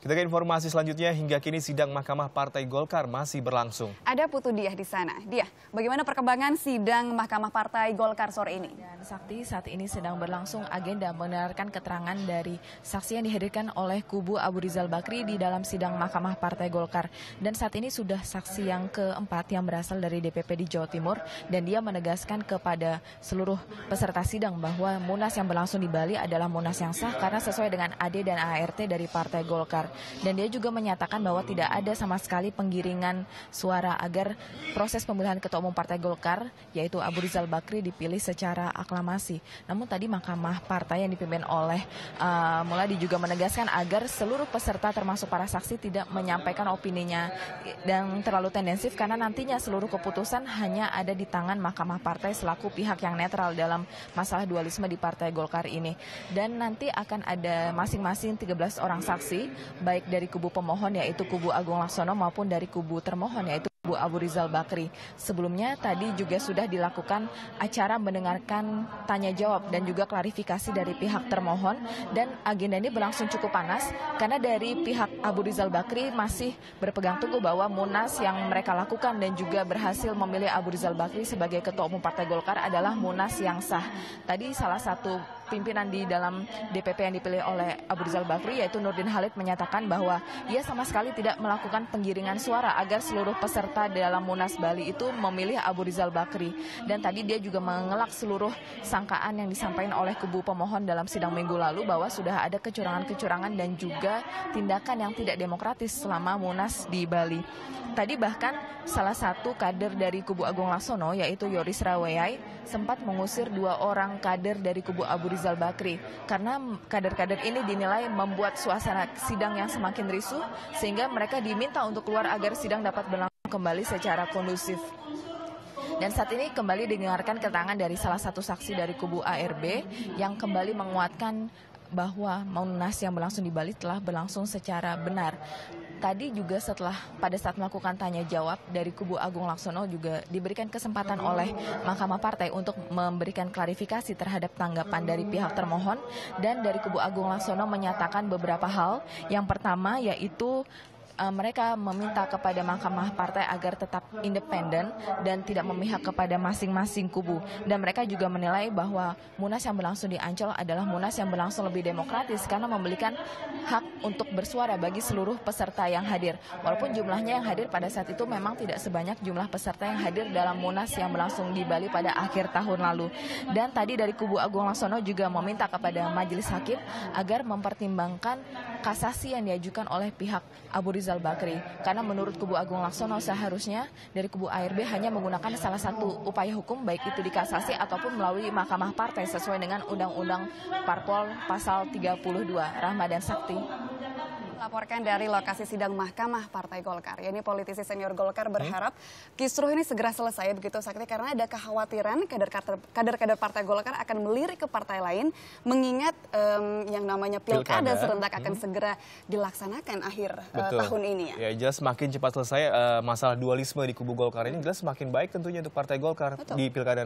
Kita ke informasi selanjutnya, hingga kini sidang Mahkamah Partai Golkar masih berlangsung. Ada Putu Diah di sana. Diah, bagaimana perkembangan sidang Mahkamah Partai Golkar sore ini? Dan Sakti, saat ini sedang berlangsung agenda mendengarkan keterangan dari saksi yang dihadirkan oleh kubu Abu Rizal Bakri di dalam sidang Mahkamah Partai Golkar. Dan saat ini sudah saksi yang keempat yang berasal dari DPP di Jawa Timur, dan dia menegaskan kepada seluruh peserta sidang bahwa Munas yang berlangsung di Bali adalah Munas yang sah karena sesuai dengan AD dan ART dari Partai Golkar. Dan dia juga menyatakan bahwa tidak ada sama sekali penggiringan suara agar proses pemilihan Ketua Umum Partai Golkar, yaitu Abu Rizal Bakri, dipilih secara aklamasi. Namun tadi Mahkamah Partai yang dipimpin oleh Muladi juga menegaskan agar seluruh peserta termasuk para saksi tidak menyampaikan opininya dan terlalu tendensif karena nantinya seluruh keputusan hanya ada di tangan Mahkamah Partai selaku pihak yang netral dalam masalah dualisme di Partai Golkar ini. Dan nanti akan ada masing-masing 13 orang saksi, baik dari kubu pemohon yaitu kubu Agung Laksono maupun dari kubu termohon yaitu kubu Abu Rizal Bakri. Sebelumnya tadi juga sudah dilakukan acara mendengarkan tanya jawab dan juga klarifikasi dari pihak termohon, dan agenda ini berlangsung cukup panas karena dari pihak Abu Rizal Bakri masih berpegang teguh bahwa Munas yang mereka lakukan dan juga berhasil memilih Abu Rizal Bakri sebagai Ketua Umum Partai Golkar adalah Munas yang sah. Tadi salah satu pimpinan di dalam DPP yang dipilih oleh Abu Rizal Bakri yaitu Nurdin Halid menyatakan bahwa ia sama sekali tidak melakukan penggiringan suara agar seluruh peserta dalam Munas Bali itu memilih Abu Rizal Bakri. Dan tadi dia juga mengelak seluruh sangkaan yang disampaikan oleh kubu pemohon dalam sidang minggu lalu bahwa sudah ada kecurangan-kecurangan dan juga tindakan yang tidak demokratis selama Munas di Bali. Tadi bahkan salah satu kader dari kubu Agung Laksono yaitu Yoris Raweyai sempat mengusir 2 orang kader dari kubu Abu Rizal Bakri karena kader-kader ini dinilai membuat suasana sidang yang semakin risuh sehingga mereka diminta untuk keluar agar sidang dapat berlangsung kembali secara kondusif. Dan saat ini kembali didengarkan keterangan dari salah satu saksi dari kubu ARB yang kembali menguatkan bahwa Munas yang berlangsung di Bali telah berlangsung secara benar. Tadi juga pada saat melakukan tanya jawab dari kubu Agung Laksono juga diberikan kesempatan oleh Mahkamah Partai untuk memberikan klarifikasi terhadap tanggapan dari pihak termohon, dan dari kubu Agung Laksono menyatakan beberapa hal. Yang pertama yaitu mereka meminta kepada Mahkamah Partai agar tetap independen dan tidak memihak kepada masing-masing kubu. Dan mereka juga menilai bahwa Munas yang berlangsung di Ancol adalah Munas yang berlangsung lebih demokratis karena memberikan hak untuk bersuara bagi seluruh peserta yang hadir. Walaupun jumlahnya yang hadir pada saat itu memang tidak sebanyak jumlah peserta yang hadir dalam Munas yang berlangsung di Bali pada akhir tahun lalu. Dan tadi dari kubu Agung Laksono juga meminta kepada Majelis Hakim agar mempertimbangkan kasasi yang diajukan oleh pihak Abu Rizal Bakri. Karena menurut kubu Agung Laksono seharusnya dari kubu ARB hanya menggunakan salah satu upaya hukum, baik itu dikasasi ataupun melalui Mahkamah Partai sesuai dengan Undang-Undang Parpol pasal 32. Rahma dan Sakti. Laporkan dari lokasi sidang Mahkamah Partai Golkar. Ya, ini politisi senior Golkar berharap kisruh ini segera selesai begitu Sakti, karena ada kekhawatiran kader-kader Partai Golkar akan melirik ke partai lain mengingat yang namanya pilkada serentak akan segera dilaksanakan akhir tahun ini ya. Ya, jelas semakin cepat selesai masalah dualisme di kubu Golkar ini jelas semakin baik tentunya untuk Partai Golkar di pilkada.